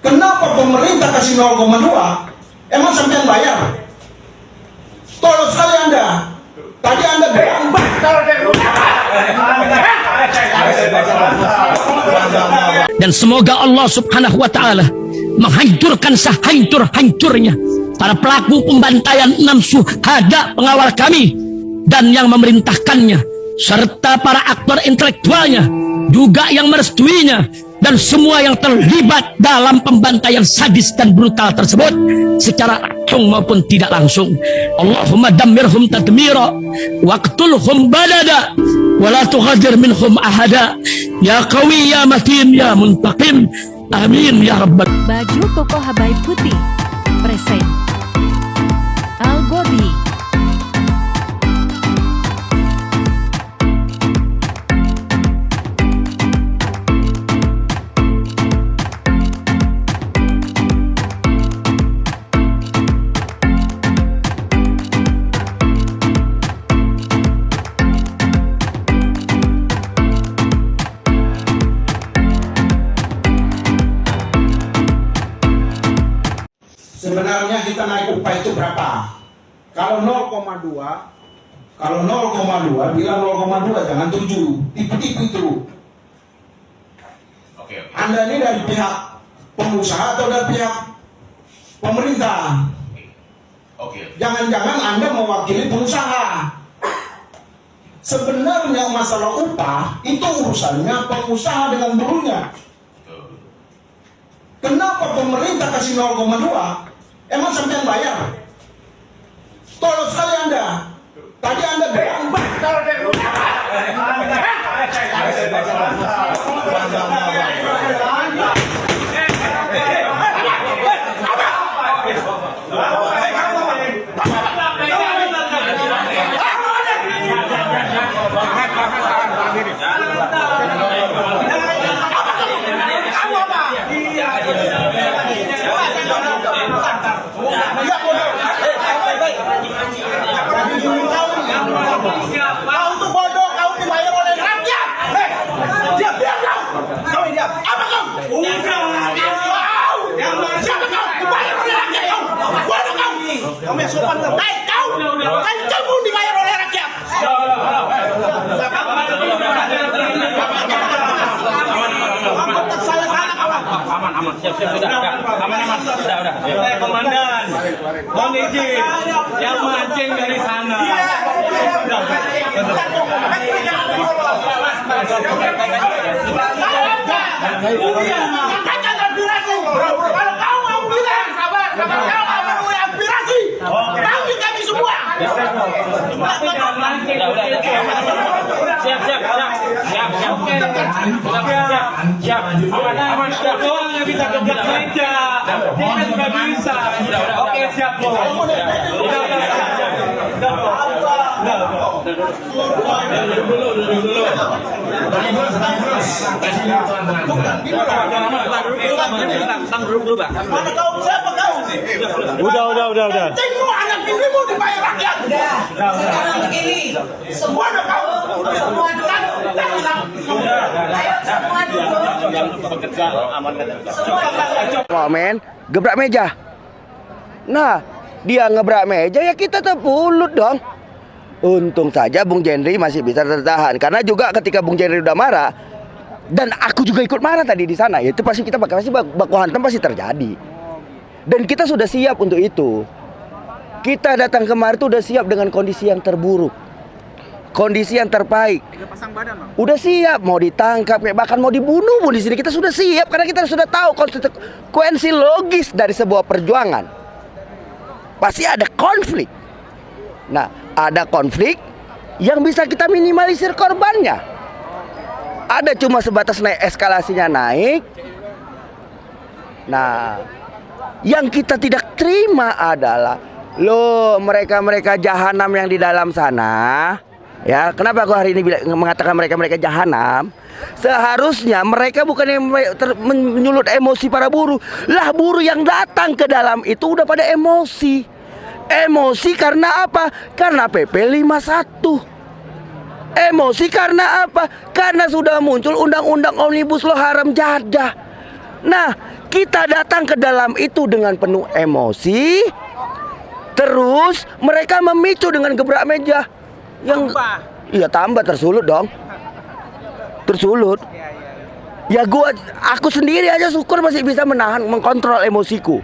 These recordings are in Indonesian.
Kenapa pemerintah kasih 0,2? Emang sampean bayar? Tolong sekali Anda. Tadi Anda bilang dan semoga Allah Subhanahu wa taala menghancurkan sehancur-hancurnya para pelaku pembantaian 6 syuhada pengawal kami dan yang memerintahkannya, serta para aktor intelektualnya juga yang merestuinya, dan semua yang terlibat dalam pembantaian sadis dan brutal tersebut secara langsung maupun tidak langsung. Allahumma dammirhum tadmira waqtulhum balada wala tughadir minhum ahada ya qawi ya matin ya muntaqim amin ya rabbal. Baju koko Habaib putih present Al Gobi. sebenarnya kita naik upah itu berapa? Kalau 0,2, bilang 0,2, jangan 7, tipu-tipu itu. Anda ini dari pihak pengusaha atau dari pihak pemerintah? Jangan-jangan Anda mewakili pengusaha. Sebenarnya masalah upah itu urusannya pengusaha dengan buruhnya. Kenapa pemerintah kasih 0,2? Emang sampean bayar? Tolong sekali Anda. Tadi Anda bilang kau tuh bodoh, kau dibayar oleh rakyat. Diam kau. Kau diam. Apa kau? Siapa kau? Dibayar oleh rakyat kau. Bodoh kau. Kamu yang sopan kau. Kau. Kan kamu dibayar oleh rakyat. Aman, siap, sudah. Aman, sudah. Komandan, mohon izin, yang mancing dari sana. Siap. Aman. Doang yang bisa kerja meja. Kita juga bisa. Oke, siap, Bos. Udah. Tengok anak ini mau dibayar rakyat. Sekarang begini, semua Komen, gebrak meja. Nah, dia ngebrak meja ya kita terpulut dong. Untung saja Bung Jendri masih bisa tertahan, karena juga ketika Bung Jendri udah marah dan aku juga ikut marah tadi di sana, itu pasti kita baku hantam pasti terjadi. Dan kita sudah siap untuk itu. Kita datang kemarin tuh udah siap dengan kondisi yang terburuk, kondisi yang terbaik. Udah siap mau ditangkap, bahkan mau dibunuh pun di sini kita sudah siap, karena kita sudah tahu konsekuensi logis dari sebuah perjuangan. Pasti ada konflik. Nah, ada konflik yang bisa kita minimalisir korbannya. Ada cuma sebatas eskalasinya naik. Nah, yang kita tidak terima adalah mereka jahanam yang di dalam sana. Ya, kenapa aku hari ini mengatakan mereka jahanam? Seharusnya mereka bukan yang menyulut emosi para buruh. Lah, buruh yang datang ke dalam itu udah pada emosi. Emosi karena apa? Karena PP 51. Emosi karena apa? Karena sudah muncul undang-undang Omnibus Law haram jadah. Nah, Kita datang ke dalam itu dengan penuh emosi, terus mereka memicu dengan gebrak meja. Yang iya tambah tersulut dong. Tersulut. Ya aku sendiri aja syukur masih bisa menahan, mengkontrol emosiku.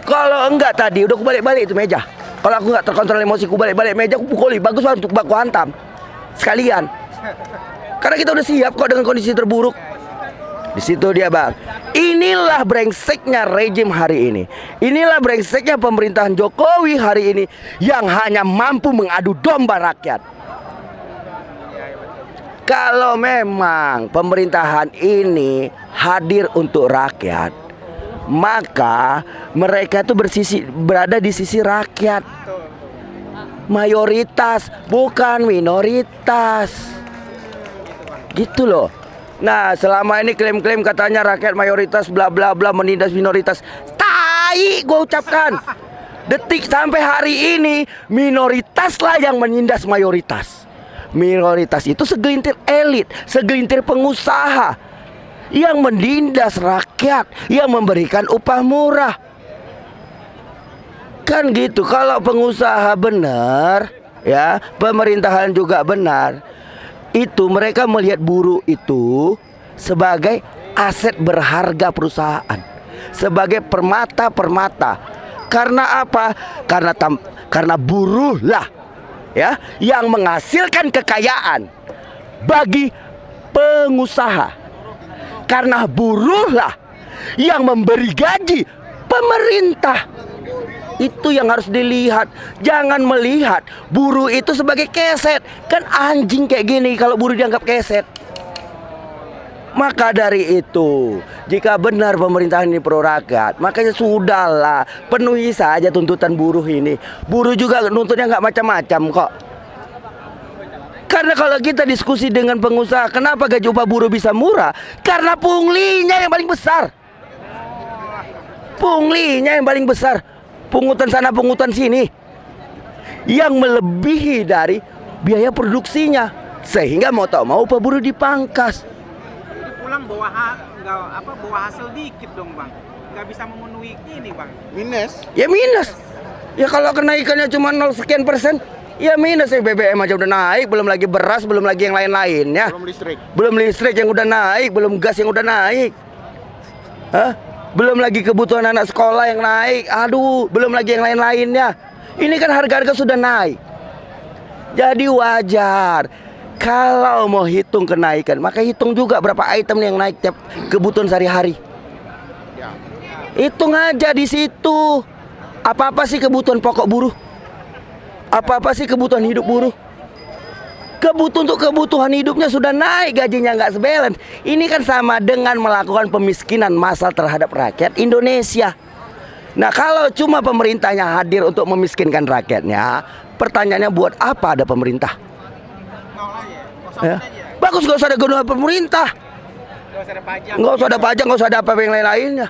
Kalau enggak tadi udah aku balik-balik itu meja. Kalau aku nggak terkontrol emosiku, balik-balik meja aku pukuli. Bagus banget untuk baku hantam sekalian. Karena kita udah siap kok dengan kondisi terburuk. Di situ dia bang. Inilah brengseknya rejim hari ini. Inilah brengseknya pemerintahan Jokowi hari ini yang hanya mampu mengadu domba rakyat. Kalau memang pemerintahan ini hadir untuk rakyat, maka mereka itu berada di sisi rakyat. Mayoritas, bukan minoritas. Gitu loh. Nah, selama ini klaim-klaim katanya rakyat mayoritas bla bla bla menindas minoritas. Tai gue ucapkan. Detik sampai hari ini minoritaslah yang menindas mayoritas. Minoritas itu segelintir elit, segelintir pengusaha yang menindas rakyat, yang memberikan upah murah. Kan gitu. Kalau pengusaha benar, ya, pemerintahan juga benar, itu mereka melihat buruh itu sebagai aset berharga perusahaan, sebagai permata-permata. Karena apa? Karena buruh lah, ya, yang menghasilkan kekayaan bagi pengusaha. Karena buruh lah yang memberi gaji pemerintah. Itu yang harus dilihat. Jangan melihat buruh itu sebagai keset. Kan anjing kayak gini kalau buruh dianggap keset. Maka dari itu, jika benar pemerintahan ini pro rakyat, makanya sudahlah, penuhi saja tuntutan buruh ini. Buruh juga nuntutnya nggak macam-macam kok. Karena kalau kita diskusi dengan pengusaha, kenapa gaji upah buruh bisa murah? Karena punglinya yang paling besar. Punglinya yang paling besar. Pungutan sana, pungutan sini, yang melebihi dari biaya produksinya. Sehingga mau tak mau upah buruh dipangkas. Pulang bawa hasil dikit dong bang, nggak bisa memenuhi ini bang. Minus. Ya minus. Ya kalau kenaikannya cuma 0 sekian persen, ya minus. Ya BBM aja udah naik, belum lagi beras, belum lagi yang lain-lainnya. Belum listrik yang udah naik, belum gas yang udah naik. Hah? Belum lagi kebutuhan anak sekolah yang naik. Aduh, belum lagi yang lain-lainnya. Ini kan harga-harga sudah naik. Jadi wajar. Kalau mau hitung kenaikan, maka hitung juga berapa item yang naik tiap kebutuhan sehari-hari. Hitung aja di situ. Apa-apa sih kebutuhan pokok buruh? Apa-apa sih kebutuhan hidup buruh? Untuk kebutuhan hidupnya sudah naik, gajinya nggak sebalance. Ini kan sama dengan melakukan pemiskinan massal terhadap rakyat Indonesia. Nah, kalau cuma pemerintahnya hadir untuk memiskinkan rakyatnya, pertanyaannya buat apa ada pemerintah? Ya. Bagus, nggak usah ada gunanya pemerintah. Nggak usah ada pajak, nggak usah ada apa yang lain-lainnya.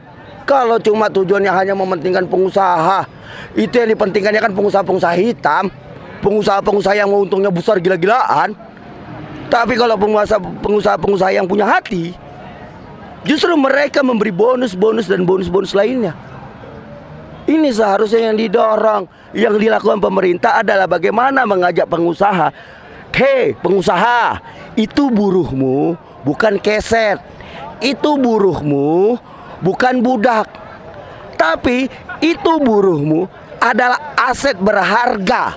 Kalau cuma tujuannya hanya mementingkan pengusaha, itu yang dipentingkannya kan pengusaha-pengusaha hitam. Pengusaha-pengusaha yang untungnya besar gila-gilaan. Tapi kalau pengusaha-pengusaha yang punya hati, justru mereka memberi bonus-bonus dan bonus-bonus lainnya. Ini seharusnya yang didorong. Yang dilakukan pemerintah adalah bagaimana mengajak pengusaha. Hei pengusaha, itu buruhmu bukan keset. Itu buruhmu bukan budak. Tapi itu buruhmu adalah aset berharga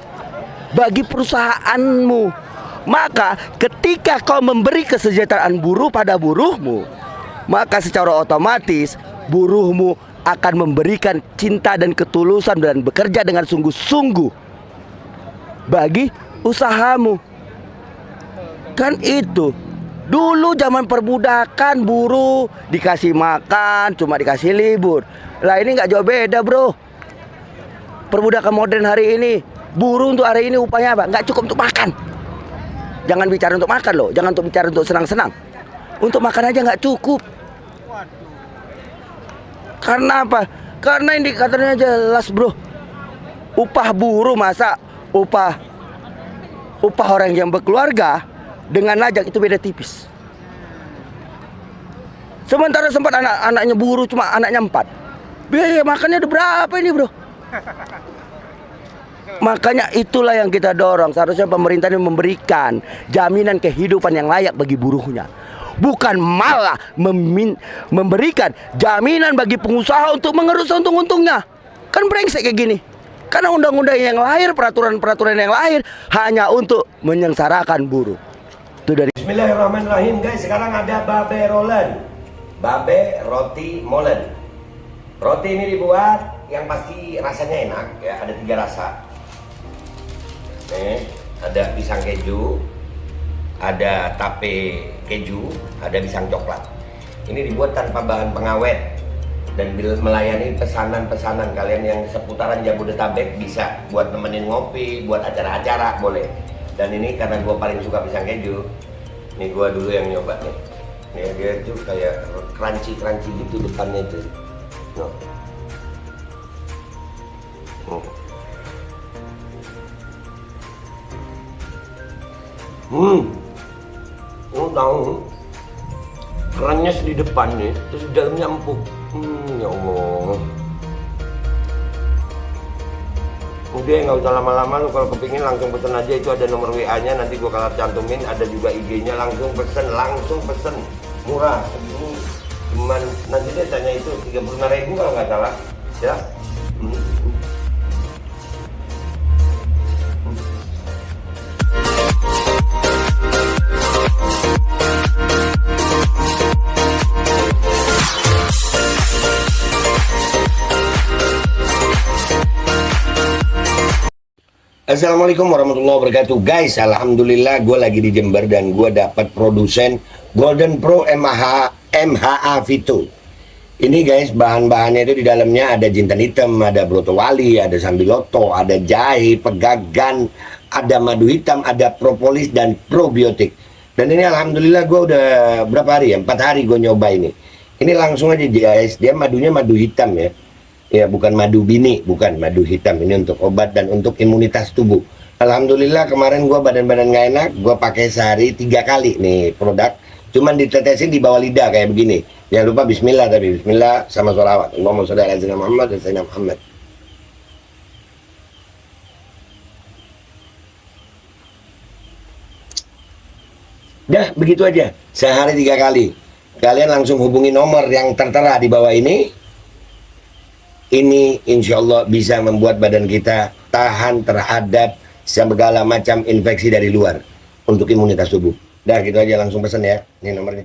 bagi perusahaanmu. Maka ketika kau memberi kesejahteraan buruh pada buruhmu, maka secara otomatis buruhmu akan memberikan cinta dan ketulusan dan bekerja dengan sungguh-sungguh bagi usahamu. Kan itu. Dulu zaman perbudakan buruh dikasih makan, cuma dikasih libur. Lah ini nggak jauh beda bro. Perbudakan modern hari ini, buruh untuk hari ini upahnya apa? Nggak cukup untuk makan. Jangan bicara untuk makan loh, jangan untuk bicara untuk senang-senang. Untuk makan aja nggak cukup. Karena apa? Karena indikatornya jelas bro. Upah buruh masa upah orang yang berkeluarga dengan lajang itu beda tipis. Sementara sempat anak-anaknya buruh cuma anaknya 4. Biaya makannya udah berapa ini bro? Makanya itulah yang kita dorong. Seharusnya pemerintah ini memberikan jaminan kehidupan yang layak bagi buruhnya. Bukan malah memberikan jaminan bagi pengusaha untuk mengerus untung-untungnya. Kan brengsek kayak gini. Karena undang-undang yang lahir, peraturan-peraturan yang lahir hanya untuk menyengsarakan buruh. Itu dari Bismillahirrahmanirrahim guys. Sekarang ada babe rolen, babe roti molen. Roti ini dibuat yang pasti rasanya enak ya. Ada 3 rasa. Nih, ada pisang keju, ada tape keju, ada pisang coklat. Ini dibuat tanpa bahan pengawet dan melayani pesanan-pesanan kalian yang seputaran Jabodetabek, bisa buat nemenin ngopi, buat acara-acara boleh. Dan ini karena gue paling suka pisang keju, nih gue dulu yang nyoba nih. Nih dia itu kayak crunchy gitu depannya itu. No. Tahu kerannya di depan nih, terus di dalamnya empuk. Ya Allah. Udah nggak usah lama-lama, lu kalau kepingin langsung pesen aja, itu ada nomor WA-nya, nanti gua kalau cantumin, ada juga IG-nya, langsung pesen, murah. Segini cuman nanti dia tanya itu 35.000 kalau nggak salah, ya. Assalamualaikum warahmatullahi wabarakatuh guys. Alhamdulillah gue lagi di Jember dan gue dapat produsen Golden Pro MHA Vito. Ini guys, bahan-bahannya itu di dalamnya ada jintan hitam, ada broto wali, ada sambiloto, ada jahe, pegagan, ada madu hitam, ada propolis dan probiotik. Dan ini alhamdulillah gue udah berapa hari ya, 4 hari gue nyoba ini. Ini langsung aja guys, dia madunya madu hitam ya. Ya bukan madu bini, bukan madu hitam. Ini untuk obat dan untuk imunitas tubuh. Alhamdulillah kemarin gua badan-badan gak enak, gua pakai sehari 3 kali nih produk. Cuman ditetesin di bawah lidah kayak begini. Jangan lupa bismillah, tapi bismillah sama sholawat. Allahumma sholli ala sayyidina Muhammad dan sayyidina Muhammad. Dah begitu aja, sehari 3 kali. Kalian langsung hubungi nomor yang tertera di bawah ini. Ini insya Allah bisa membuat badan kita tahan terhadap segala macam infeksi dari luar untuk imunitas tubuh. Dah gitu aja, langsung pesan ya. Ini nomornya.